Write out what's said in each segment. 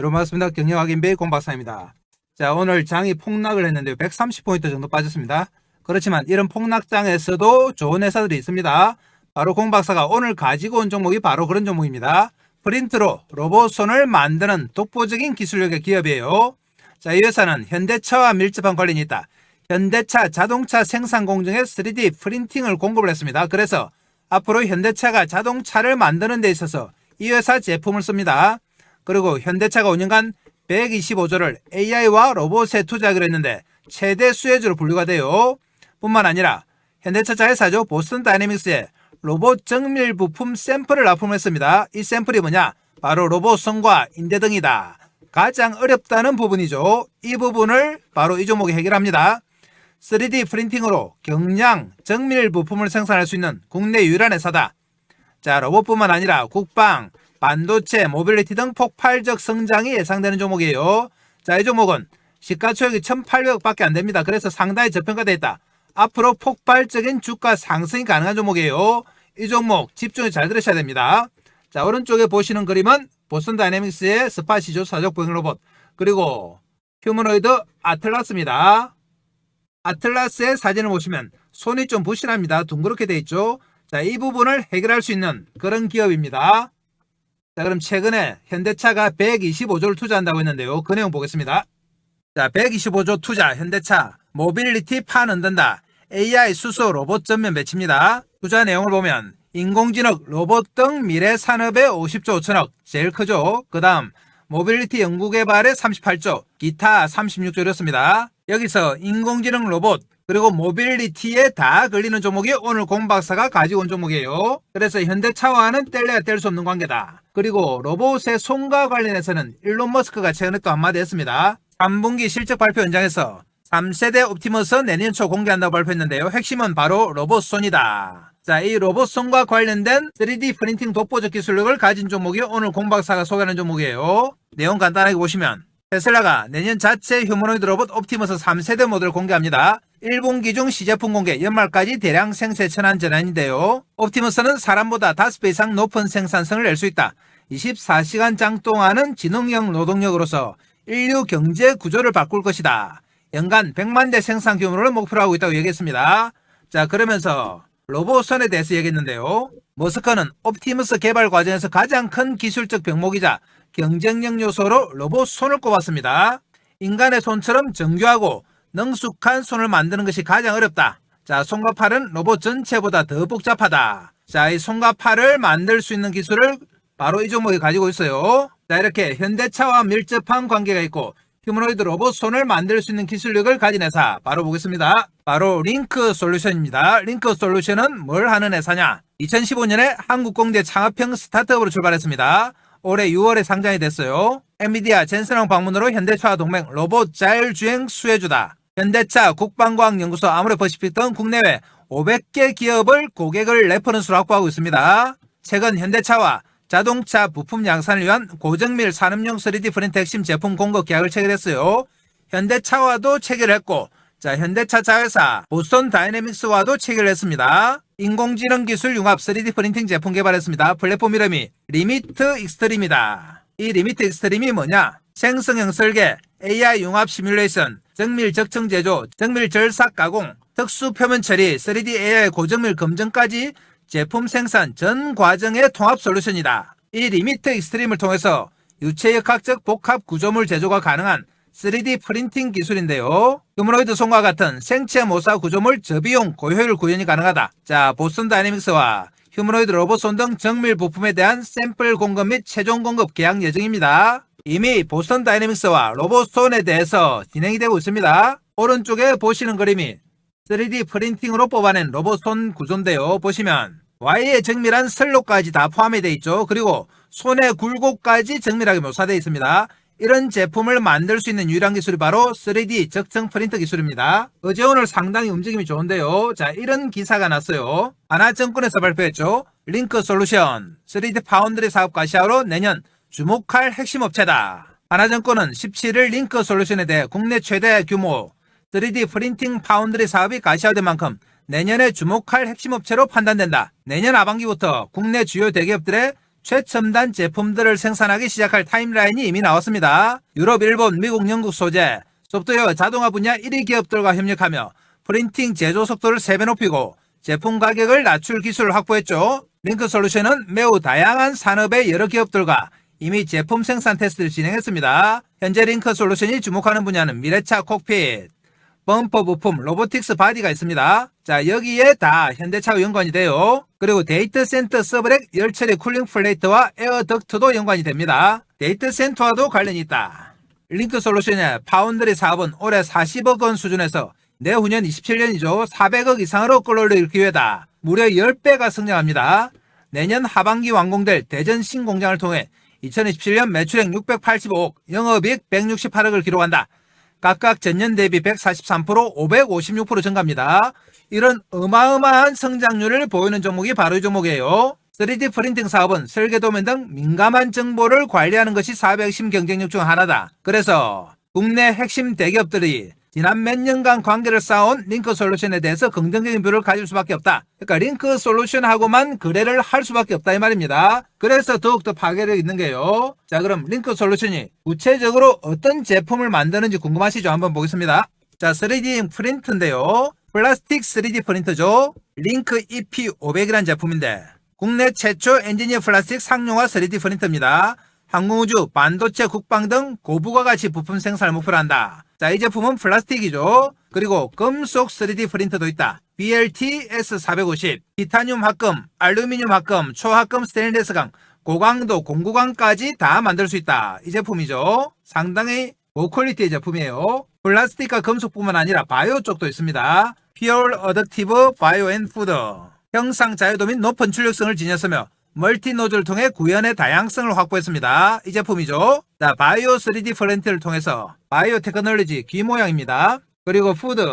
여러분 반갑습니다. 경영확인배 공박사입니다. 자, 오늘 장이 폭락을 했는데요. 130포인트 정도 빠졌습니다. 그렇지만 이런 폭락장에서도 좋은 회사들이 있습니다. 바로 공박사가 오늘 가지고 온 종목이 바로 그런 종목입니다. 프린트로 로봇손을 만드는 독보적인 기술력의 기업이에요. 자, 이 회사는 현대차와 밀접한 관련이 있다. 현대차 자동차 생산 공정에 3D 프린팅을 공급을 했습니다. 그래서 앞으로 현대차가 자동차를 만드는 데 있어서 이 회사 제품을 씁니다. 그리고 현대차가 5년간 125조를 AI와 로봇에 투자하기로 했는데 최대 수혜주로 분류가 돼요. 뿐만 아니라 현대차 자회사죠. 보스턴 다이내믹스에 로봇 정밀 부품 샘플을 납품했습니다. 이 샘플이 뭐냐? 바로 로봇선과 인대 등이다. 가장 어렵다는 부분이죠. 이 부분을 바로 이 종목이 해결합니다. 3D 프린팅으로 경량 정밀 부품을 생산할 수 있는 국내 유일한 회사다. 자, 로봇뿐만 아니라 국방, 반도체, 모빌리티 등 폭발적 성장이 예상되는 종목이에요. 자, 이 종목은 시가총액이 1,800억 밖에 안 됩니다. 그래서 상당히 저평가되어 있다. 앞으로 폭발적인 주가 상승이 가능한 종목이에요. 이 종목 집중해 잘 들으셔야 됩니다. 자, 오른쪽에 보시는 그림은 보스턴 다이내믹스의 스파시조 사족 보행 로봇, 그리고 휴머노이드 아틀라스입니다. 아틀라스의 사진을 보시면 손이 좀 부실합니다. 둥그렇게 되어 있죠. 자, 이 부분을 해결할 수 있는 그런 기업입니다. 자, 그럼 최근에 현대차가 125조를 투자한다고 했는데요. 그 내용 보겠습니다. 자, 125조 투자 현대차 모빌리티 파는든다. AI 수소 로봇 전면 배치입니다. 투자 내용을 보면 인공지능 로봇 등 미래 산업에 50조 5천억 제일 크죠. 그 다음 모빌리티 연구개발에 38조, 기타 36조였습니다. 여기서 인공지능 로봇 그리고 모빌리티에 다 걸리는 종목이 오늘 공박사가 가지고 온 종목이에요. 그래서 현대차와는 뗄래야 뗄 수 없는 관계다. 그리고 로봇의 손과 관련해서는 일론 머스크가 최근에 또 한마디 했습니다. 3분기 실적 발표 현장에서 3세대 옵티머스 내년 초 공개한다고 발표했는데요. 핵심은 바로 로봇손이다. 자, 이 로봇손과 관련된 3D 프린팅 독보적 기술력을 가진 종목이 오늘 공박사가 소개하는 종목이에요. 내용 간단하게 보시면 테슬라가 내년 자체 휴머노이드 로봇 옵티머스 3세대 모델을 공개합니다. 1분기 중 시제품 공개, 연말까지 대량 생산 천안 전환인데요. 옵티머스는 사람보다 5배 이상 높은 생산성을 낼 수 있다. 24시간 장동하는 지능형 노동력으로서 인류 경제 구조를 바꿀 것이다. 연간 100만 대 생산 규모를 목표로 하고 있다고 얘기했습니다. 자, 그러면서 로봇선에 대해서 얘기했는데요. 머스크는 옵티머스 개발 과정에서 가장 큰 기술적 병목이자 경쟁력 요소로 로봇손을 꼽았습니다. 인간의 손처럼 정교하고 능숙한 손을 만드는 것이 가장 어렵다. 자, 손과 팔은 로봇 전체보다 더 복잡하다. 자, 이 손과 팔을 만들 수 있는 기술을 바로 이 종목이 가지고 있어요. 자, 이렇게 현대차와 밀접한 관계가 있고 휴머노이드 로봇 손을 만들 수 있는 기술력을 가진 회사 바로 보겠습니다. 바로 링크 솔루션입니다. 링크 솔루션은 뭘 하는 회사냐? 2015년에 한국 공대 창업형 스타트업으로 출발했습니다. 올해 6월에 상장이 됐어요. 엔비디아 젠슨왕 방문으로 현대차와 동맹 로봇 자율주행 수혜주다. 현대차, 국방과학연구소, 아모레퍼시픽 등 국내외 500개 기업을 고객을 레퍼런스로 확보하고 있습니다. 최근 현대차와 자동차 부품 양산을 위한 고정밀 산업용 3D 프린트 핵심 제품 공급 계약을 체결했어요. 현대차와도 체결했고, 자, 현대차 자회사 보스턴 다이내믹스와도 체결했습니다. 인공지능 기술 융합 3D 프린팅 제품 개발했습니다. 플랫폼 이름이 리미트 익스트림이다. 이 리미트 익스트림이 뭐냐? 생성형 설계, AI 융합 시뮬레이션, 정밀 적층 제조, 정밀 절삭 가공, 특수 표면 처리, 3D AI 고정밀 검증까지 제품 생산 전 과정의 통합 솔루션이다. 이 리미트 익스트림을 통해서 유체역학적 복합 구조물 제조가 가능한 3D 프린팅 기술인데요. 휴머노이드 손과 같은 생체 모사 구조물 저비용 고효율 구현이 가능하다. 자, 보스턴 다이내믹스와 휴머노이드 로봇손 등 정밀 부품에 대한 샘플 공급 및 최종 공급 계약 예정입니다. 이미 보스턴 다이내믹스와 로봇손에 대해서 진행이 되고 있습니다. 오른쪽에 보시는 그림이 3D 프린팅으로 뽑아낸 로봇손 구조인데요. 보시면 Y의 정밀한 선로까지 다 포함이 되어 있죠. 그리고 손의 굴곡까지 정밀하게 묘사되어 있습니다. 이런 제품을 만들 수 있는 유일한 기술이 바로 3D 적층 프린터 기술입니다. 어제 오늘 상당히 움직임이 좋은데요. 자, 이런 기사가 났어요. 하나증권에서 발표했죠. 링크 솔루션 3D 파운드리 사업 가시화로 내년 주목할 핵심 업체다. 하나증권은 17일 링크 솔루션에 대해 국내 최대 규모 3D 프린팅 파운드리 사업이 가시화된 만큼 내년에 주목할 핵심 업체로 판단된다. 내년 하반기부터 국내 주요 대기업들의 최첨단 제품들을 생산하기 시작할 타임라인이 이미 나왔습니다. 유럽, 일본, 미국, 영국 소재, 소프트웨어, 자동화 분야 1위 기업들과 협력하며 프린팅 제조 속도를 3배 높이고 제품 가격을 낮출 기술을 확보했죠. 링크솔루션은 매우 다양한 산업의 여러 기업들과 이미 제품 생산 테스트를 진행했습니다. 현재 링크솔루션이 주목하는 분야는 미래차 콕핏, 범퍼 부품, 로보틱스 바디가 있습니다. 자, 여기에 다 현대차와 연관이 돼요. 그리고 데이터 센터 서브렉 열처리 쿨링 플레이트와 에어 덕트도 연관이 됩니다. 데이터 센터와도 관련이 있다. 링크솔루션의 파운드리 사업은 올해 40억 원 수준에서 내후년 27년이죠. 400억 이상으로 끌어올릴 기회다. 무려 10배가 성장합니다. 내년 하반기 완공될 대전 신공장을 통해 2027년 매출액 685억, 영업이익 168억을 기록한다. 각각 전년 대비 143%, 556% 증가합니다. 이런 어마어마한 성장률을 보이는 종목이 바로 이 종목이에요. 3D 프린팅 사업은 설계도면 등 민감한 정보를 관리하는 것이 사업의 핵심 경쟁력 중 하나다. 그래서 국내 핵심 대기업들이 지난 몇 년간 관계를 쌓아온 링크솔루션에 대해서 긍정적인 뷰를 가질 수밖에 없다. 그러니까 링크솔루션하고만 거래를 할 수밖에 없다 이 말입니다. 그래서 더욱더 파괴력 있는 게요. 자, 그럼 링크솔루션이 구체적으로 어떤 제품을 만드는지 궁금하시죠? 한번 보겠습니다. 자, 3D 프린터인데요. 플라스틱 3D 프린터죠. 링크 EP500이라는 제품인데 국내 최초 엔지니어 플라스틱 상용화 3D 프린터입니다. 항공우주, 반도체, 국방 등 고부가 가치 부품 생산을 목표로 한다. 자, 이 제품은 플라스틱이죠. 그리고 금속 3D 프린터도 있다. BLT S450, 티타늄 합금, 알루미늄 합금, 초합금 스테인리스강, 고강도, 공구강까지 다 만들 수 있다. 이 제품이죠. 상당히 고퀄리티의 제품이에요. 플라스틱과 금속뿐만 아니라 바이오 쪽도 있습니다. Pure Additive Bio and Food. 형상 자유도 및 높은 출력성을 지녔으며 멀티 노즐을 통해 구현의 다양성을 확보했습니다. 이 제품이죠. 자, 바이오 3D 프린터를 통해서 바이오 테크놀로지 귀 모양입니다. 그리고 푸드,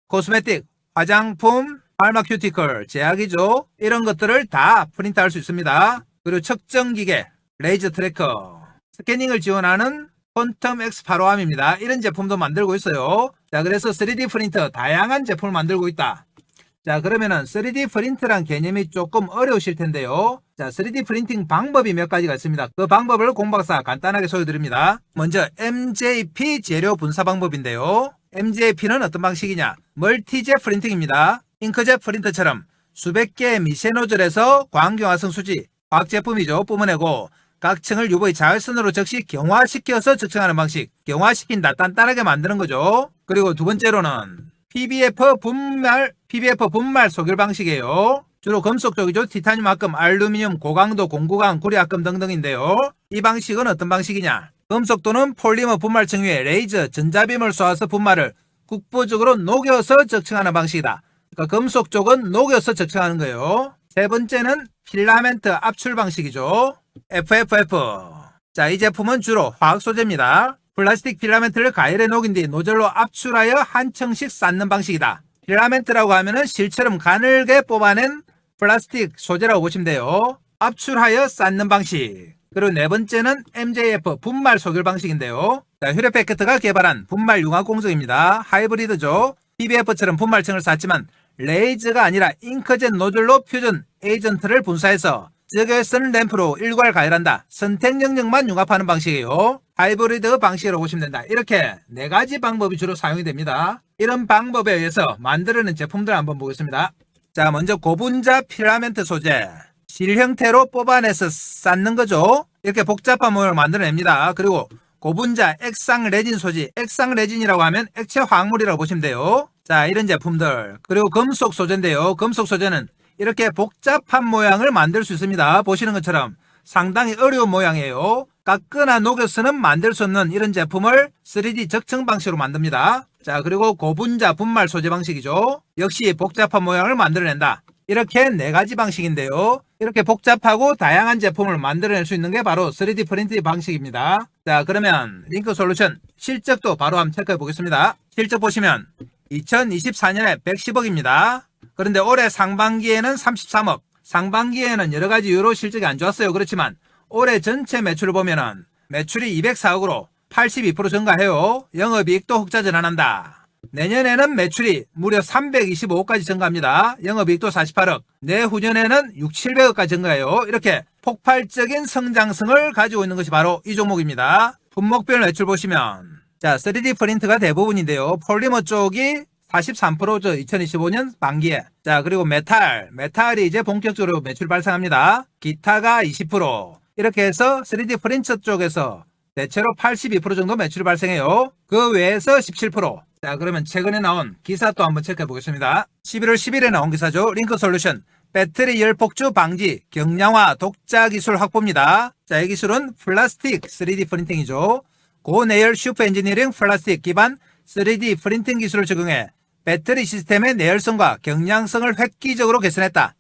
코스메틱, 화장품, 파마큐티컬, 제약이죠. 이런 것들을 다 프린트할 수 있습니다. 그리고 측정기계, 레이저 트래커, 스캐닝을 지원하는 퀀텀 X 파로암입니다. 이런 제품도 만들고 있어요. 자, 그래서 3D 프린터 다양한 제품을 만들고 있다. 자, 그러면은 3D 프린트란 개념이 조금 어려우실 텐데요. 자, 3D 프린팅 방법이 몇 가지가 있습니다. 그 방법을 공박사 간단하게 소개드립니다. 먼저 MJP 재료 분사 방법인데요. MJP는 어떤 방식이냐? 멀티젯 프린팅입니다. 잉크젯 프린터처럼 수백 개의 미세 노즐에서 광경화성 수지, 화학제품이죠. 뿜어내고 각 층을 UV 자외선으로 즉시 경화시켜서 측정하는 방식. 경화시킨다, 단단하게 만드는 거죠. 그리고 두 번째로는 PBF 분말 소결 방식이에요. 주로 금속 쪽이죠. 티타늄 합금, 알루미늄, 고강도, 공구강, 구리 합금 등등인데요. 이 방식은 어떤 방식이냐? 금속 또는 폴리머 분말층 위에 레이저, 전자빔을 쏘아서 분말을 국부적으로 녹여서 적층하는 방식이다. 그러니까 금속 쪽은 녹여서 적층하는 거예요. 세 번째는 필라멘트 압출 방식이죠. FFF. 자, 이 제품은 주로 화학 소재입니다. 플라스틱 필라멘트를 가열에 녹인 뒤 노즐로 압출하여 한 층씩 쌓는 방식이다. 필라멘트라고 하면은 실처럼 가늘게 뽑아낸 플라스틱 소재라고 보시면 돼요. 압출하여 쌓는 방식. 그리고 네 번째는 MJF 분말 소결 방식인데요. 자, 휴레패키트가 개발한 분말 융합 공정입니다. 하이브리드죠. PBF처럼 분말층을 쌓지만 레이저가 아니라 잉크젯 노즐로 퓨전 에이전트를 분사해서 적외 쓰는 램프로 일괄 가열한다. 선택 영역만 융합하는 방식이에요. 하이브리드 방식으로 보시면 된다. 이렇게 네 가지 방법이 주로 사용이 됩니다. 이런 방법에 의해서 만들어낸 제품들을 한번 보겠습니다. 자, 먼저 고분자 필라멘트 소재. 실 형태로 뽑아내서 쌓는 거죠. 이렇게 복잡한 모양을 만들어냅니다. 그리고 고분자 액상 레진 소재. 액상 레진이라고 하면 액체 화학물이라고 보시면 돼요. 자, 이런 제품들. 그리고 금속 소재인데요. 금속 소재는 이렇게 복잡한 모양을 만들 수 있습니다. 보시는 것처럼 상당히 어려운 모양이에요. 깎거나 녹여서는 만들 수 없는 이런 제품을 3D 적층 방식으로 만듭니다. 자, 그리고 고분자 분말 소재 방식이죠. 역시 복잡한 모양을 만들어낸다. 이렇게 네 가지 방식인데요. 이렇게 복잡하고 다양한 제품을 만들어낼 수 있는 게 바로 3D 프린팅 방식입니다. 자, 그러면 링크솔루션 실적도 바로 한번 체크해 보겠습니다. 실적 보시면 2024년에 110억입니다. 그런데 올해 상반기에는 33억, 상반기에는 여러가지 이유로 실적이 안 좋았어요. 그렇지만 올해 전체 매출을 보면은 매출이 204억으로 82% 증가해요. 영업이익도 흑자 전환한다. 내년에는 매출이 무려 325억까지 증가합니다. 영업이익도 48억, 내후년에는 6, 700억까지 증가해요. 이렇게 폭발적인 성장성을 가지고 있는 것이 바로 이 종목입니다. 분목별 매출 보시면 자 3D 프린트가 대부분인데요. 폴리머 쪽이 43%죠. 2025년 만기에. 자 그리고 메탈이 이제 본격적으로 매출 발생합니다. 기타가 20%. 이렇게 해서 3D 프린터 쪽에서 대체로 82% 정도 매출이 발생해요. 그 외에서 17%. 자 그러면 최근에 나온 기사 또 한번 체크해 보겠습니다. 11월 10일에 나온 기사죠. 링크솔루션 배터리 열폭주 방지 경량화 독자 기술 확보입니다. 자 이 기술은 플라스틱 3D 프린팅이죠. 고내열 슈퍼 엔지니어링 플라스틱 기반 3D 프린팅 기술을 적용해 배터리 시스템의 내열성과 경량성을 획기적으로 개선했다.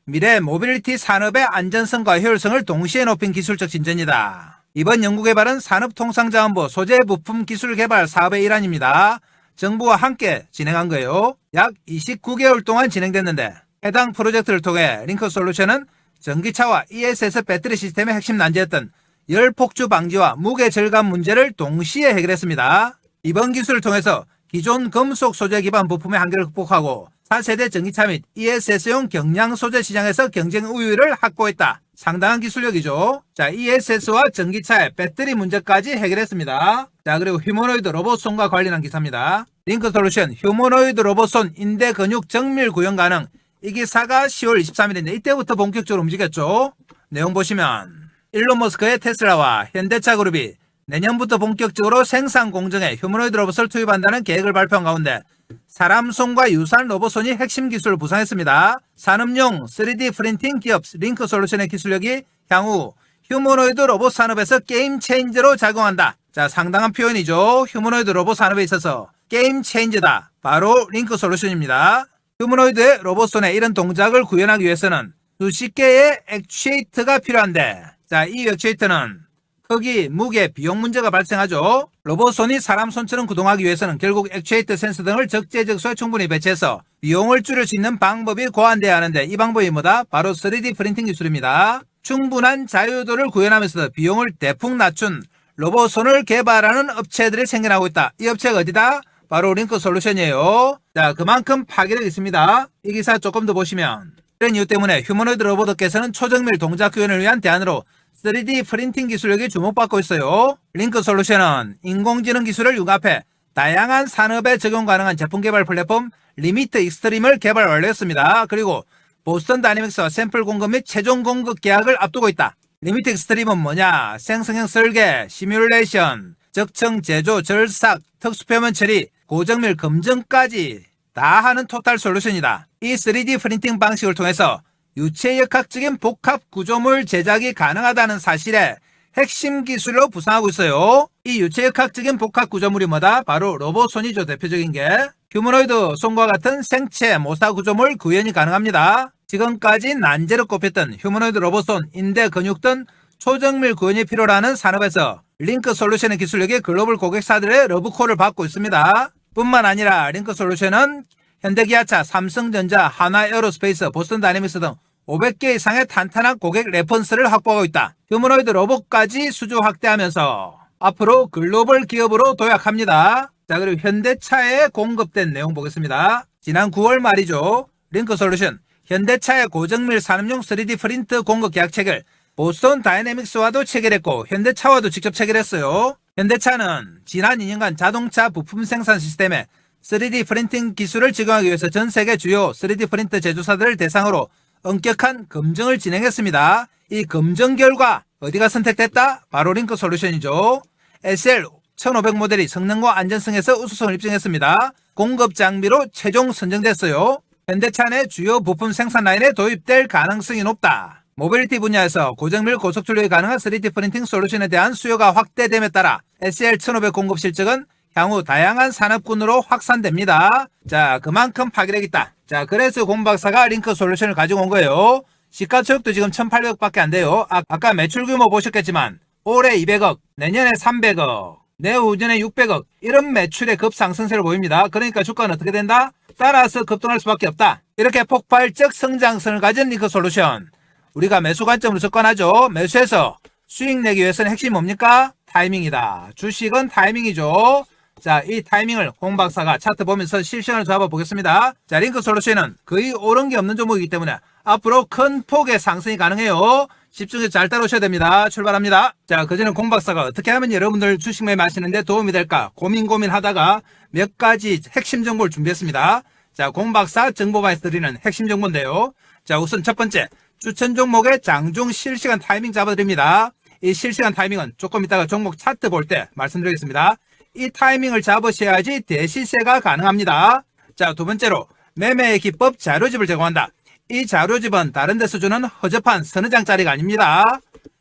미래 모빌리티 산업의 안전성과 효율성을 동시에 높인 기술적 진전이다. 이번 연구개발은 산업통상자원부 소재부품 기술개발 사업의 일환입니다. 정부와 함께 진행한 거예요. 약 29개월 동안 진행됐는데 해당 프로젝트를 통해 링크솔루션은 전기차와 ESS 배터리 시스템의 핵심 난제였던 열폭주 방지와 무게 절감 문제를 동시에 해결했습니다. 이번 기술을 통해서 기존 금속 소재 기반 부품의 한계를 극복하고 4세대 전기차 및 ESS용 경량 소재 시장에서 경쟁 우위를 확보했다. 상당한 기술력이죠. 자, ESS와 전기차의 배터리 문제까지 해결했습니다. 자, 그리고 휴머노이드 로봇손과 관련한 기사입니다. 링크솔루션 휴머노이드 로봇손 인대 근육 정밀 구현 가능. 이 기사가 10월 23일인데 이때부터 본격적으로 움직였죠. 내용 보시면 일론 머스크의 테슬라와 현대차 그룹이 내년부터 본격적으로 생산 공정에 휴머노이드 로봇을 투입한다는 계획을 발표한 가운데 사람 손과 유사한 로봇손이 핵심 기술을 부상했습니다. 산업용 3D 프린팅 기업 링크솔루션의 기술력이 향후 휴머노이드 로봇 산업에서 게임 체인저로 작용한다. 자, 상당한 표현이죠. 휴머노이드 로봇 산업에 있어서 게임 체인저다. 바로 링크솔루션입니다. 휴머노이드의 로봇손에 이런 동작을 구현하기 위해서는 수십 개의 액추에이터가 필요한데 자, 이 액추에이터는 크기, 무게, 비용 문제가 발생하죠. 로봇손이 사람 손처럼 구동하기 위해서는 결국 액추에이터 센서 등을 적재적소에 충분히 배치해서 비용을 줄일 수 있는 방법이 고안돼야 하는데 이 방법이 뭐다? 바로 3D 프린팅 기술입니다. 충분한 자유도를 구현하면서도 비용을 대폭 낮춘 로봇손을 개발하는 업체들이 생겨나고 있다. 이 업체가 어디다? 바로 링크솔루션이에요. 자, 그만큼 파괴력이 있습니다. 이 기사 조금 더 보시면 이런 이유 때문에 휴머노이드 로봇업계에서는 초정밀 동작 구현을 위한 대안으로 3D 프린팅 기술력이 주목받고 있어요. 링크솔루션은 인공지능 기술을 융합해 다양한 산업에 적용 가능한 제품 개발 플랫폼 리미트 익스트림을 개발 완료했습니다. 그리고 보스턴 다이내믹스와 샘플 공급 및 최종 공급 계약을 앞두고 있다. 리미트 익스트림은 뭐냐? 생성형 설계, 시뮬레이션, 적층 제조, 절삭, 특수표면 처리, 고정밀 검증까지 다 하는 토탈 솔루션이다. 이 3D 프린팅 방식을 통해서 유체역학적인 복합 구조물 제작이 가능하다는 사실에 핵심 기술로 부상하고 있어요. 이 유체역학적인 복합 구조물이 뭐다? 바로 로봇손이죠. 대표적인 게 휴머노이드 손과 같은 생체 모사 구조물 구현이 가능합니다. 지금까지 난제로 꼽혔던 휴머노이드 로봇손, 인대 근육 등 초정밀 구현이 필요로 하는 산업에서 링크솔루션의 기술력이 글로벌 고객사들의 러브콜을 받고 있습니다. 뿐만 아니라 링크솔루션은 현대기아차, 삼성전자, 한화에어로스페이스, 보스턴 다이내믹스 등 500개 이상의 탄탄한 고객 레퍼런스를 확보하고 있다. 휴머노이드 로봇까지 수주 확대하면서 앞으로 글로벌 기업으로 도약합니다. 자, 그리고 현대차에 공급된 내용 보겠습니다. 지난 9월 말이죠. 링크솔루션 현대차의 고정밀 산업용 3D 프린트 공급 계약 체결 보스턴 다이내믹스와도 체결했고 현대차와도 직접 체결했어요. 현대차는 지난 2년간 자동차 부품 생산 시스템에 3D 프린팅 기술을 적용하기 위해서 전 세계 주요 3D 프린터 제조사들을 대상으로 엄격한 검증을 진행했습니다. 이 검증 결과 어디가 선택됐다? 바로 링크솔루션이죠. SL 1500 모델이 성능과 안전성에서 우수성을 입증했습니다. 공급 장비로 최종 선정됐어요. 현대차 내 주요 부품 생산 라인에 도입될 가능성이 높다. 모빌리티 분야에서 고정밀 고속출력이 가능한 3D 프린팅 솔루션에 대한 수요가 확대됨에 따라 SL 1500 공급 실적은 향후 다양한 산업군으로 확산됩니다. 자, 그만큼 파괴력 있다. 자, 그래서 공박사가 링크솔루션을 가지고 온 거예요. 시가총액도 지금 1800억밖에 안 돼요. 아까 매출 규모 보셨겠지만 올해 200억, 내년에 300억, 내후년에 600억 이런 매출의 급상승세를 보입니다. 그러니까 주가는 어떻게 된다? 따라서 급등할 수밖에 없다. 이렇게 폭발적 성장성을 가진 링크솔루션. 우리가 매수 관점으로 접근하죠. 매수해서 수익 내기 위해서는 핵심이 뭡니까? 타이밍이다. 주식은 타이밍이죠. 자, 이 타이밍을 홍 박사가 차트 보면서 실시간으로 잡아보겠습니다. 자, 링크솔루션은 거의 오른 게 없는 종목이기 때문에 앞으로 큰 폭의 상승이 가능해요. 집중해서 잘 따라오셔야 됩니다. 출발합니다. 자, 그전에 공박사가 어떻게 하면 여러분들 주식 매매하시는데 도움이 될까 고민하다가 몇 가지 핵심 정보를 준비했습니다. 자, 공박사 정보방에서 드리는 핵심 정보인데요. 자, 우선 첫 번째, 추천 종목의 장중 실시간 타이밍 잡아드립니다. 이 실시간 타이밍은 조금 이따가 종목 차트 볼 때 말씀드리겠습니다. 이 타이밍을 잡으셔야지 대시세가 가능합니다. 자, 두 번째로 매매의 기법 자료집을 제공한다. 이 자료집은 다른 데서 주는 허접한 서너 장짜리가 아닙니다.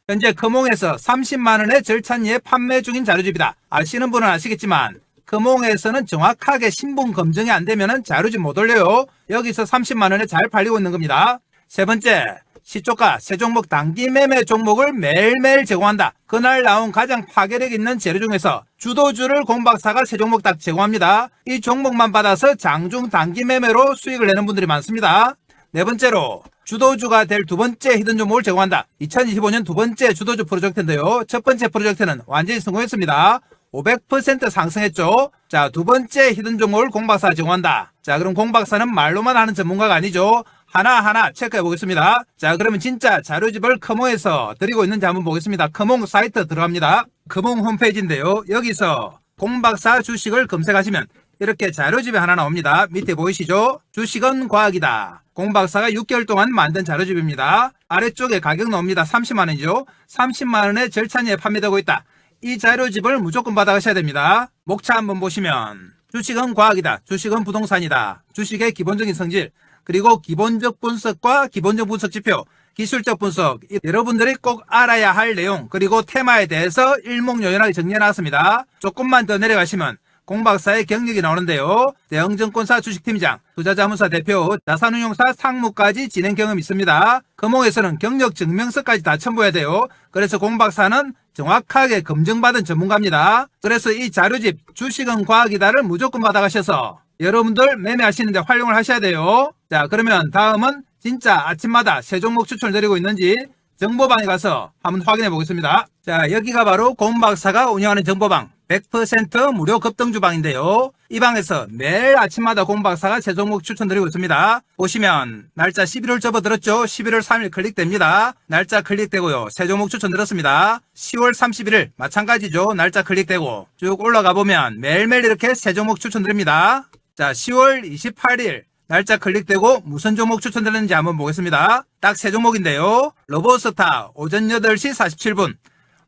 현재 금홍에서 30만원의 절찬리에 판매 중인 자료집이다. 아시는 분은 아시겠지만 금홍에서는 정확하게 신분 검증이 안 되면 자료집 못 올려요. 여기서 30만원에 잘 팔리고 있는 겁니다. 세 번째, 시초가 세 종목 단기 매매 종목을 매일매일 제공한다. 그날 나온 가장 파괴력 있는 재료 중에서 주도주를 공박사가 세 종목 딱 제공합니다. 이 종목만 받아서 장중 단기 매매로 수익을 내는 분들이 많습니다. 네 번째로 주도주가 될 두 번째 히든 종목을 제공한다. 2025년 두 번째 주도주 프로젝트인데요. 첫 번째 프로젝트는 완전히 성공했습니다. 500% 상승했죠. 자, 두 번째 히든 종목을 공박사가 제공한다. 자, 그럼 공박사는 말로만 하는 전문가가 아니죠. 하나하나 체크해 보겠습니다. 자, 그러면 진짜 자료집을 금홍에서 드리고 있는지 한번 보겠습니다. 금홍 사이트 들어갑니다. 금홍 홈페이지인데요. 여기서 공박사 주식을 검색하시면 이렇게 자료집이 하나 나옵니다. 밑에 보이시죠? 주식은 과학이다. 공박사가 6개월 동안 만든 자료집입니다. 아래쪽에 가격 나옵니다. 30만원이죠. 30만원에 절찬리에 판매되고 있다. 이 자료집을 무조건 받아가셔야 됩니다. 목차 한번 보시면 주식은 과학이다. 주식은 부동산이다. 주식의 기본적인 성질, 그리고 기본적 분석과 기본적 분석 지표, 기술적 분석, 여러분들이 꼭 알아야 할 내용, 그리고 테마에 대해서 일목요연하게 정리해 놨습니다. 조금만 더 내려가시면 공박사의 경력이 나오는데요. 대형증권사 주식팀장, 투자자문사 대표, 자산운용사 상무까지 진행 경험이 있습니다. 금홍에서는 경력 증명서까지 다 첨부해야 돼요. 그래서 공박사는 정확하게 검증받은 전문가입니다. 그래서 이 자료집 주식은 과학이다를 무조건 받아가셔서 여러분들 매매하시는데 활용을 하셔야 돼요. 자, 그러면 다음은 진짜 아침마다 세 종목 추천을 드리고 있는지 정보방에 가서 한번 확인해 보겠습니다. 자, 여기가 바로 공박사가 운영하는 정보방 100% 무료 급등주방인데요. 이 방에서 매일 아침마다 공박사가 세 종목 추천드리고 있습니다. 보시면 날짜 11월 접어들었죠. 11월 3일 클릭됩니다. 날짜 클릭되고요. 세 종목 추천드렸습니다. 10월 31일 마찬가지죠. 날짜 클릭되고 쭉 올라가 보면 매일매일 이렇게 세 종목 추천드립니다. 자, 10월 28일 날짜 클릭되고 무슨 종목 추천드렸는지 한번 보겠습니다. 딱 세 종목인데요. 로보스타 오전 8시 47분,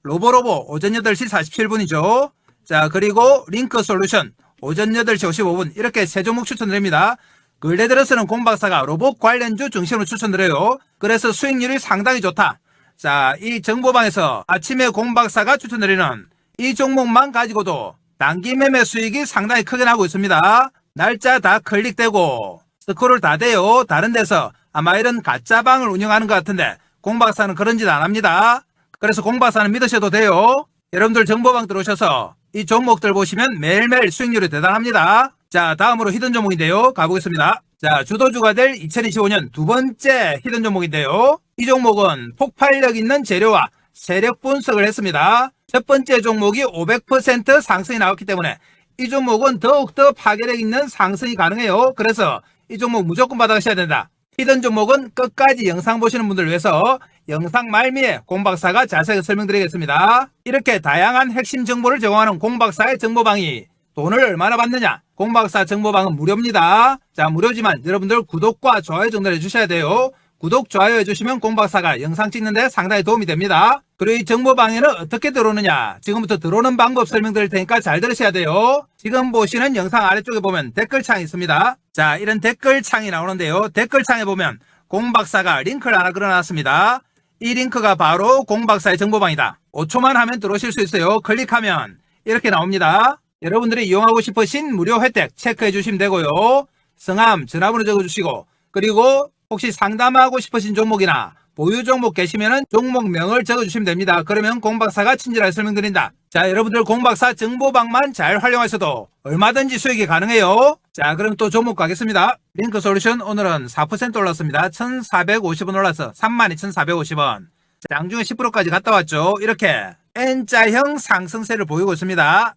로보로보 오전 8시 47분이죠. 자, 그리고 링크 솔루션 오전 8시 55분 이렇게 세 종목 추천드립니다. 근래 들어서는 공박사가 로봇 관련주 중심으로 추천드려요. 그래서 수익률이 상당히 좋다. 자, 이 정보방에서 아침에 공박사가 추천드리는 이 종목만 가지고도 단기 매매 수익이 상당히 크게 나고 있습니다. 날짜 다 클릭되고 스크롤 다 돼요. 다른 데서 아마 이런 가짜방을 운영하는 것 같은데 공박사는 그런 짓 안 합니다. 그래서 공박사는 믿으셔도 돼요. 여러분들 정보방 들어오셔서 이 종목들 보시면 매일매일 수익률이 대단합니다. 자, 다음으로 히든 종목인데요. 가보겠습니다. 자, 주도주가 될 2025년 두 번째 히든 종목인데요. 이 종목은 폭발력 있는 재료와 세력 분석을 했습니다. 첫 번째 종목이 500% 상승이 나왔기 때문에 이 종목은 더욱더 파괴력 있는 상승이 가능해요. 그래서 이 종목 무조건 받아가셔야 된다. 히든 종목은 끝까지 영상 보시는 분들 위해서 영상 말미에 공박사가 자세히 설명드리겠습니다. 이렇게 다양한 핵심 정보를 제공하는 공박사의 정보방이 돈을 얼마나 받느냐? 공박사 정보방은 무료입니다. 자, 무료지만 여러분들 구독과 좋아요 정도를 해주셔야 돼요. 구독, 좋아요 해주시면 공박사가 영상 찍는데 상당히 도움이 됩니다. 그리고 이 정보방에는 어떻게 들어오느냐? 지금부터 들어오는 방법 설명드릴 테니까 잘 들으셔야 돼요. 지금 보시는 영상 아래쪽에 보면 댓글창이 있습니다. 자, 이런 댓글창이 나오는데요. 댓글창에 보면 공박사가 링크를 하나 걸어놨습니다. 이 링크가 바로 공박사의 정보방이다. 5초만 하면 들어오실 수 있어요. 클릭하면 이렇게 나옵니다. 여러분들이 이용하고 싶으신 무료 혜택 체크해 주시면 되고요. 성함, 전화번호 적어주시고, 그리고 혹시 상담하고 싶으신 종목이나 보유 종목 계시면은 종목명을 적어주시면 됩니다. 그러면 공박사가 친절하게 설명드린다. 자, 여러분들 공박사 정보방만 잘 활용하셔도 얼마든지 수익이 가능해요. 자, 그럼 또 종목 가겠습니다. 링크 솔루션 오늘은 4% 올랐습니다. 1,450원 올라서 32,450원. 장중에 10%까지 갔다 왔죠. 이렇게 N자형 상승세를 보이고 있습니다.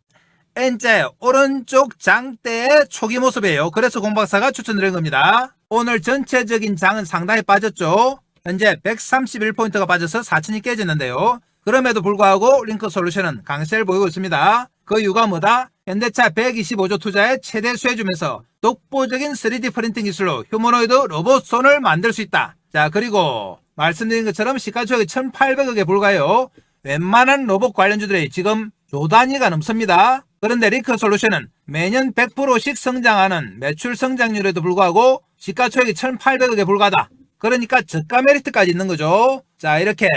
N자의 오른쪽 장대의 초기 모습이에요. 그래서 공박사가 추천드린 겁니다. 오늘 전체적인 장은 상당히 빠졌죠. 현재 131포인트가 빠져서 4천이 깨졌는데요. 그럼에도 불구하고 링크솔루션은 강세를 보이고 있습니다. 그 이유가 뭐다? 현대차 125조 투자에 최대 수혜주면서 독보적인 3D 프린팅 기술로 휴머노이드 로봇 손을 만들 수 있다. 자, 그리고 말씀드린 것처럼 시가총액이 1,800억에 불과해요. 웬만한 로봇 관련주들이 지금 조 단위가 넘습니다. 그런데 링크솔루션은 매년 100%씩 성장하는 매출 성장률에도 불구하고 시가총액이 1,800억에 불과하다. 그러니까 저가 메리트까지 있는 거죠. 자, 이렇게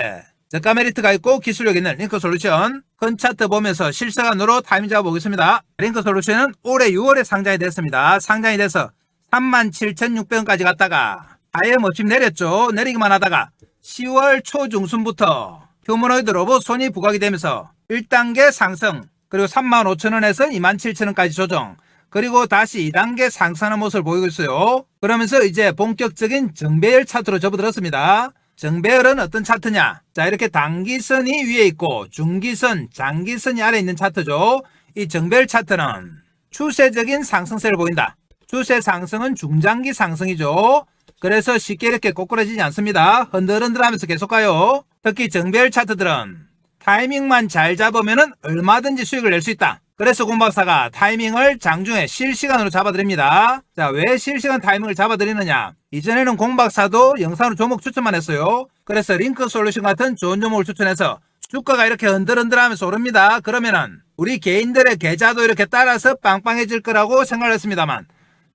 저가 메리트가 있고 기술력 있는 링크솔루션 큰 차트 보면서 실시간으로 타이밍 잡아보겠습니다. 링크솔루션은 올해 6월에 상장이 됐습니다. 상장이 돼서 37,600원까지 갔다가 아예 멋짐 내렸죠. 내리기만 하다가 10월 초중순부터 휴머노이드 로봇 손이 부각이 되면서 1단계 상승, 그리고 35,000원에서 27,000원까지 조정, 그리고 다시 2단계 상승하는 모습을 보이고 있어요. 그러면서 이제 본격적인 정배열 차트로 접어들었습니다. 정배열은 어떤 차트냐? 자, 이렇게 단기선이 위에 있고 중기선, 장기선이 아래에 있는 차트죠. 이 정배열 차트는 추세적인 상승세를 보인다. 추세 상승은 중장기 상승이죠. 그래서 쉽게 이렇게 꼬꾸라지지 않습니다. 흔들흔들하면서 계속 가요. 특히 정배열 차트들은 타이밍만 잘 잡으면 얼마든지 수익을 낼 수 있다. 그래서 공박사가 타이밍을 장중에 실시간으로 잡아드립니다. 자, 왜 실시간 타이밍을 잡아드리느냐? 이전에는 공박사도 영상으로 종목 추천만 했어요. 그래서 링크솔루션 같은 좋은 종목을 추천해서 주가가 이렇게 흔들흔들하면서 오릅니다. 그러면은 우리 개인들의 계좌도 이렇게 따라서 빵빵해질 거라고 생각을 했습니다만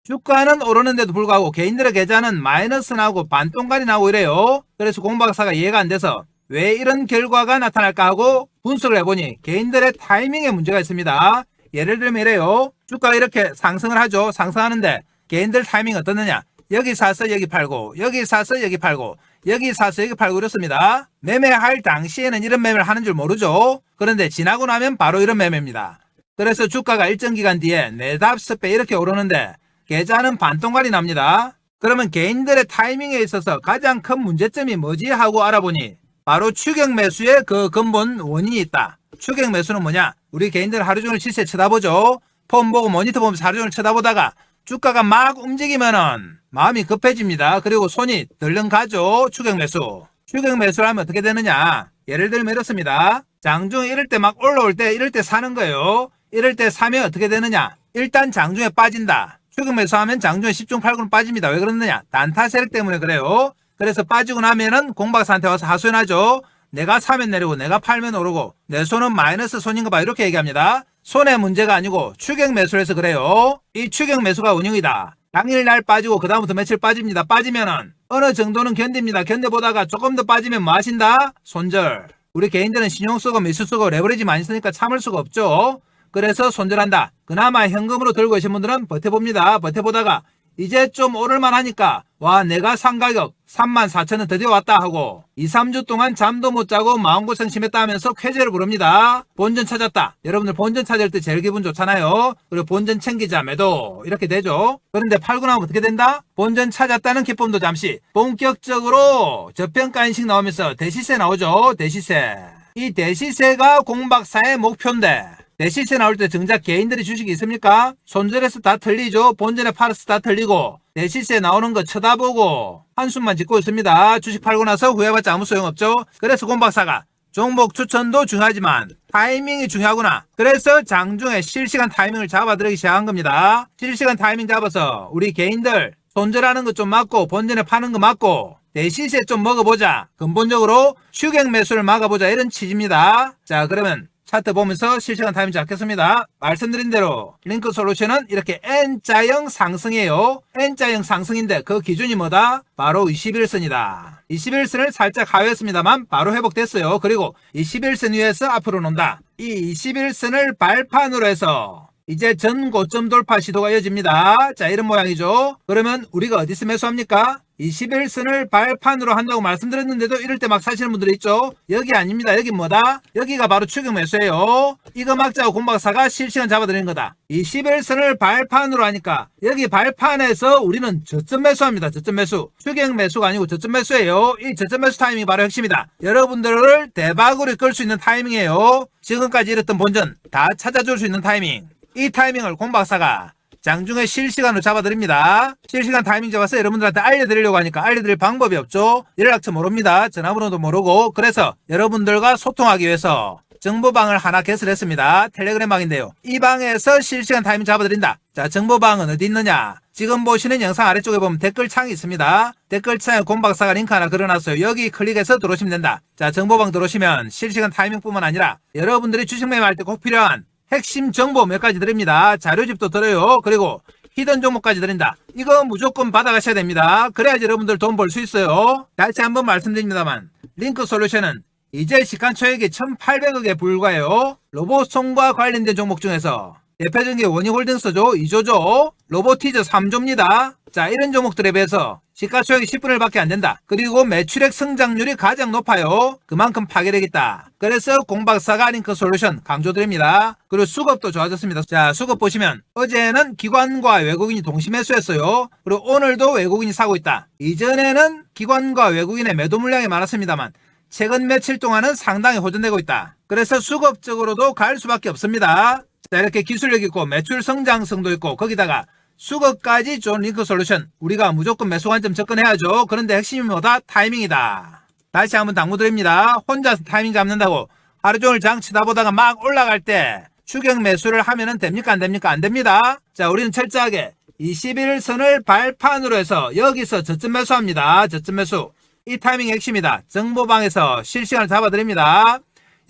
주가는 오르는데도 불구하고 개인들의 계좌는 마이너스 나오고 반동간이 나오고 이래요. 그래서 공박사가 이해가 안 돼서 왜 이런 결과가 나타날까 하고 분석을 해보니 개인들의 타이밍에 문제가 있습니다. 예를 들면 이래요. 주가가 이렇게 상승을 하죠. 상승하는데 개인들 타이밍이 어떻느냐? 여기 사서 여기 팔고, 여기 사서 여기 팔고, 여기 사서 여기 팔고 이렇습니다. 매매할 당시에는 이런 매매를 하는 줄 모르죠. 그런데 지나고 나면 바로 이런 매매입니다. 그래서 주가가 일정 기간 뒤에 4~5배 이렇게 오르는데 계좌는 반동간이 납니다. 그러면 개인들의 타이밍에 있어서 가장 큰 문제점이 뭐지 하고 알아보니 바로 추격 매수의 그 근본 원인이 있다. 추격 매수는 뭐냐? 우리 개인들 하루 종일 시세 쳐다보죠. 폰 보고 모니터 보면서 하루 종일 쳐다보다가 주가가 막 움직이면은 마음이 급해집니다. 그리고 손이 덜렁 가죠. 추격 매수. 추격 매수를 하면 어떻게 되느냐? 예를 들면 이렇습니다. 장중에 이럴 때 막 올라올 때 이럴 때 사는 거예요. 이럴 때 사면 어떻게 되느냐? 일단 장중에 빠진다. 추격 매수하면 장중에 10중 8군 빠집니다. 왜 그러느냐? 단타 세력 때문에 그래요. 그래서 빠지고 나면은 공박사한테 와서 하소연하죠. 내가 사면 내리고 내가 팔면 오르고 내 손은 마이너스 손인가 봐 이렇게 얘기합니다. 손의 문제가 아니고 추격 매수를 해서 그래요. 이 추격 매수가 운영이다. 당일날 빠지고 그 다음부터 며칠 빠집니다. 빠지면은 어느 정도는 견딥니다. 견뎌보다가 조금 더 빠지면 뭐 하신다? 손절. 우리 개인들은 신용 쓰고 미수 쓰고 레버리지 많이 쓰니까 참을 수가 없죠. 그래서 손절한다. 그나마 현금으로 들고 계신 분들은 버텨봅니다. 버텨보다가 이제 좀 오를만 하니까 와 내가 산 가격 34,000원 드디어 왔다 하고 2~3주 동안 잠도 못 자고 마음고생 심했다 하면서 쾌재를 부릅니다. 본전 찾았다. 여러분들 본전 찾을 때 제일 기분 좋잖아요. 그리고 본전 챙기자 매도 이렇게 되죠. 그런데 팔고 나면 어떻게 된다? 본전 찾았다는 기쁨도 잠시 본격적으로 저평가 인식 나오면서 대시세 나오죠. 대시세. 이 대시세가 공박사의 목표인데 대시세 나올 때 정작 개인들이 주식이 있습니까? 손절해서 다 틀리죠. 본전에 팔아서 다 틀리고 대시세 나오는 거 쳐다보고 한숨만 짓고 있습니다. 주식 팔고 나서 후회받자 아무 소용없죠. 그래서 공박사가 종목 추천도 중요하지만 타이밍이 중요하구나. 그래서 장중에 실시간 타이밍을 잡아드리기 시작한 겁니다. 실시간 타이밍 잡아서 우리 개인들 손절하는 거 좀 막고 본전에 파는 거 막고 대시세 좀 먹어보자. 근본적으로 추격 매수를 막아보자 이런 취지입니다. 자, 그러면 차트 보면서 실시간 타이밍 잡겠습니다. 말씀드린 대로 링크솔루션은 이렇게 N자형 상승이에요. N자형 상승인데 그 기준이 뭐다? 바로 21선이다. 21선을 살짝 하회했습니다만 바로 회복됐어요. 그리고 21선 위에서 앞으로 논다. 이 21선을 발판으로 해서 이제 전 고점 돌파 시도가 이어집니다. 자, 이런 모양이죠. 그러면 우리가 어디서 매수합니까? 21선을 발판으로 한다고 말씀드렸는데도 이럴 때 막 사시는 분들이 있죠. 여기 아닙니다. 여기 뭐다? 여기가 바로 추격 매수예요. 이거 막자고 공박사가 실시간 잡아드리는 거다. 21선을 발판으로 하니까 여기 발판에서 우리는 저점 매수합니다. 저점 매수. 추격 매수가 아니고 저점 매수예요. 이 저점 매수 타이밍이 바로 핵심이다. 여러분들을 대박으로 이끌 수 있는 타이밍이에요. 지금까지 이랬던 본전 다 찾아줄 수 있는 타이밍. 이 타이밍을 공박사가 장중에 실시간으로 잡아드립니다. 실시간 타이밍 잡아서 여러분들한테 알려드리려고 하니까 알려드릴 방법이 없죠. 연락처 모릅니다. 전화번호도 모르고. 그래서 여러분들과 소통하기 위해서 정보방을 하나 개설했습니다. 텔레그램 방인데요. 이 방에서 실시간 타이밍 잡아드린다. 자, 정보방은 어디 있느냐? 지금 보시는 영상 아래쪽에 보면 댓글창이 있습니다. 댓글창에 공박사가 링크 하나 걸어놨어요. 여기 클릭해서 들어오시면 된다. 자, 정보방 들어오시면 실시간 타이밍뿐만 아니라 여러분들이 주식 매매할 때 꼭 필요한 핵심 정보 몇 가지 드립니다. 자료집도 들어요. 그리고 히든 종목까지 드린다. 이거 무조건 받아가셔야 됩니다. 그래야지 여러분들 돈 벌 수 있어요. 다시 한번 말씀드립니다만 링크 솔루션은 이제 시간초액이 1,800억에 불과해요. 로봇손과 관련된 종목 중에서 대표적인 게 원희홀딩스죠. 2조죠. 로보티즈 3조입니다. 자, 이런 종목들에 비해서 시가총액이 10분의 1밖에 안 된다. 그리고 매출액 성장률이 가장 높아요. 그만큼 파괴력 있다. 그래서 공박사가 링크 솔루션 강조드립니다. 그리고 수급도 좋아졌습니다. 자, 수급 보시면 어제는 기관과 외국인이 동시 매수했어요. 그리고 오늘도 외국인이 사고 있다. 이전에는 기관과 외국인의 매도 물량이 많았습니다만 최근 며칠 동안은 상당히 호전되고 있다. 그래서 수급적으로도 갈 수밖에 없습니다. 자, 이렇게 기술력 있고 매출 성장성도 있고 거기다가 수급까지 좋은 링크 솔루션, 우리가 무조건 매수 관점 접근해야죠. 그런데 핵심이 뭐다? 타이밍이다. 다시 한번 당부드립니다. 혼자서 타이밍 잡는다고 하루 종일 장 치다보다가 막 올라갈 때 추격 매수를 하면은 됩니까? 안 됩니까? 안 됩니다. 자, 우리는 철저하게 21선을 발판으로 해서 여기서 저점 매수합니다. 저점 매수. 이 타이밍 핵심이다. 정보방에서 실시간을 잡아드립니다.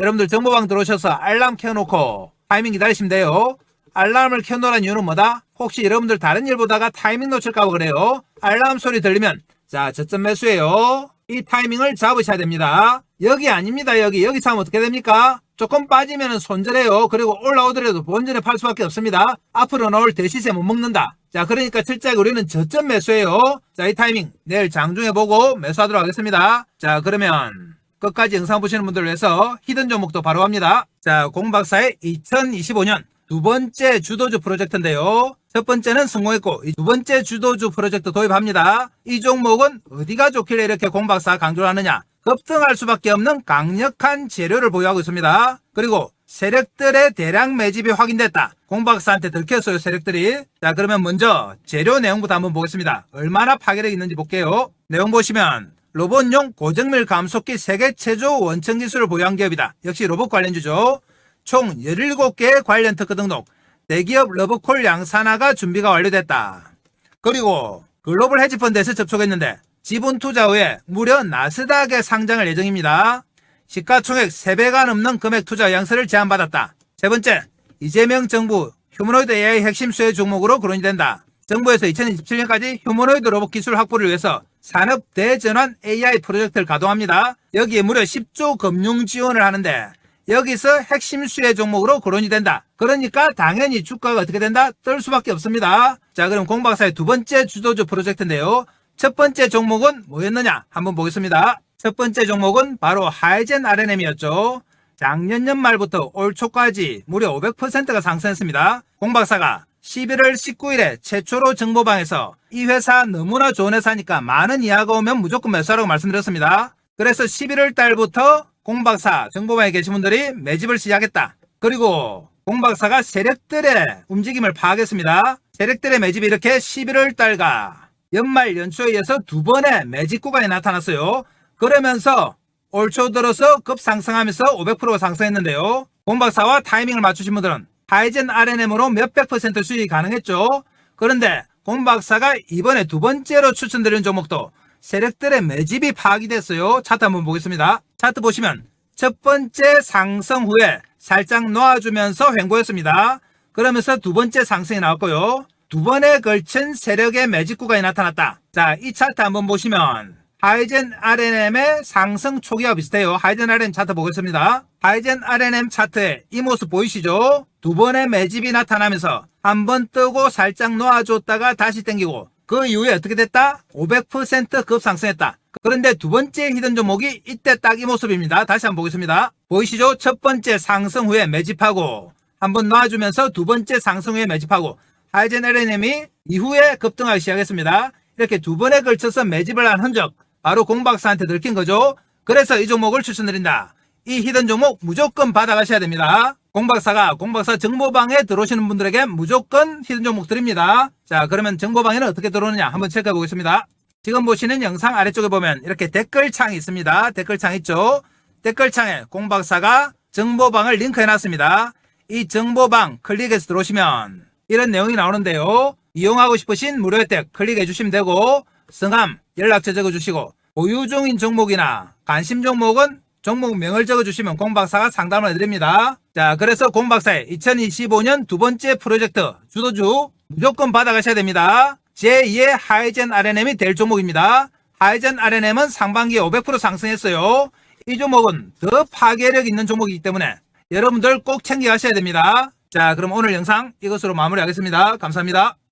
여러분들 정보방 들어오셔서 알람 켜놓고 타이밍 기다리시면 돼요. 알람을 켜놓으란 이유는 뭐다? 혹시 여러분들 다른 일 보다가 타이밍 놓칠까봐 그래요. 알람 소리 들리면 자, 저점 매수예요. 이 타이밍을 잡으셔야 됩니다. 여기 아닙니다. 여기서 하면 어떻게 됩니까? 조금 빠지면 손절해요. 그리고 올라오더라도 본전에 팔 수밖에 없습니다. 앞으로 나올 대시세 못 먹는다. 자, 그러니까 철저하게 우리는 저점 매수예요. 자, 이 타이밍 내일 장중에 보고 매수하도록 하겠습니다. 자, 그러면 끝까지 영상 보시는 분들을 위해서 히든 종목도 바로 갑니다. 자, 공박사의 2025년 두 번째 주도주 프로젝트인데요. 첫 번째는 성공했고 두 번째 주도주 프로젝트 도입합니다. 이 종목은 어디가 좋길래 이렇게 공박사가 강조를 하느냐? 급등할 수밖에 없는 강력한 재료를 보유하고 있습니다. 그리고 세력들의 대량 매집이 확인됐다. 공박사한테 들켰어요, 세력들이. 자, 그러면 먼저 재료 내용부터 한번 보겠습니다. 얼마나 파괴력이 있는지 볼게요. 내용 보시면 로봇용 고정밀 감속기 세계 최초 원천 기술을 보유한 기업이다. 역시 로봇 관련주죠. 총 17개의 관련 특허 등록, 대기업 러브콜 양산화가 준비가 완료됐다. 그리고 글로벌 헤지펀드에서 접촉했는데 지분 투자 후에 무려 나스닥에 상장할 예정입니다. 시가총액 3배가 넘는 금액 투자 양서를 제안받았다. 세 번째, 이재명 정부 휴머노이드 AI 핵심 수혜 종목으로 거론이 된다. 정부에서 2027년까지 휴머노이드 로봇 기술 확보를 위해서 산업 대전환 AI 프로젝트를 가동합니다. 여기에 무려 10조 금융 지원을 하는데 여기서 핵심 수혜 종목으로 거론이 된다. 그러니까 당연히 주가가 어떻게 된다? 뜰 수밖에 없습니다. 자, 그럼 공박사의 두 번째 주도주 프로젝트인데요. 첫 번째 종목은 뭐였느냐? 한번 보겠습니다. 첫 번째 종목은 바로 하이젠 RNM이었죠. 작년 연말부터 올 초까지 무려 500%가 상승했습니다. 공박사가 11월 19일에 최초로 정보방에서 이 회사 너무나 좋은 회사니까 많은 이하가 오면 무조건 매수하라고 말씀드렸습니다. 그래서 11월 달부터 공박사 정보방에 계신 분들이 매집을 시작했다. 그리고 공박사가 세력들의 움직임을 파악했습니다. 세력들의 매집이 이렇게 11월 달과 연말 연초에 이어서 두 번의 매집 구간이 나타났어요. 그러면서 올 초 들어서 급상승하면서 500%가 상승했는데요. 공박사와 타이밍을 맞추신 분들은 하이젠 RNM으로 몇백 % 수익이 가능했죠. 그런데 공박사가 이번에 두 번째로 추천드리는 종목도 세력들의 매집이 파악이 됐어요. 차트 한번 보겠습니다. 차트 보시면 첫 번째 상승 후에 살짝 놓아주면서 횡보했습니다. 그러면서 두 번째 상승이 나왔고요. 두 번에 걸친 세력의 매집 구간이 나타났다. 자, 이 차트 한번 보시면 하이젠 RNM의 상승 초기와 비슷해요. 하이젠 RNM 차트 보겠습니다. 하이젠 RNM 차트에 이 모습 보이시죠? 두 번의 매집이 나타나면서 한 번 뜨고 살짝 놓아줬다가 다시 땡기고 그 이후에 어떻게 됐다? 500% 급상승했다. 그런데 두 번째 히든 종목이 이때 딱 이 모습입니다. 다시 한번 보겠습니다. 보이시죠? 첫 번째 상승 후에 매집하고 한번 놔주면서 두 번째 상승 후에 매집하고 하이젠 RNM이 이후에 급등하기 시작했습니다. 이렇게 두 번에 걸쳐서 매집을 한 흔적 바로 공박사한테 들킨 거죠. 그래서 이 종목을 추천드린다. 이 히든 종목 무조건 받아가셔야 됩니다. 공박사가 공박사 정보방에 들어오시는 분들에게 무조건 히든 종목 드립니다. 자, 그러면 정보방에는 어떻게 들어오느냐 한번 체크해 보겠습니다. 지금 보시는 영상 아래쪽에 보면 이렇게 댓글창이 있습니다. 댓글창 있죠? 댓글창에 공박사가 정보방을 링크해 놨습니다. 이 정보방 클릭해서 들어오시면 이런 내용이 나오는데요. 이용하고 싶으신 무료 혜택 클릭해 주시면 되고, 성함, 연락처 적어 주시고, 보유 중인 종목이나 관심 종목은 종목명을 적어 주시면 공박사가 상담을 해드립니다. 자, 그래서 공박사의 2025년 두 번째 프로젝트 주도주 무조건 받아가셔야 됩니다. 제2의 하이젠 RNM이 될 종목입니다. 하이젠 RNM은 상반기에 500% 상승했어요. 이 종목은 더 파괴력 있는 종목이기 때문에 여러분들 꼭 챙겨 가셔야 됩니다. 자, 그럼 오늘 영상 이것으로 마무리하겠습니다. 감사합니다.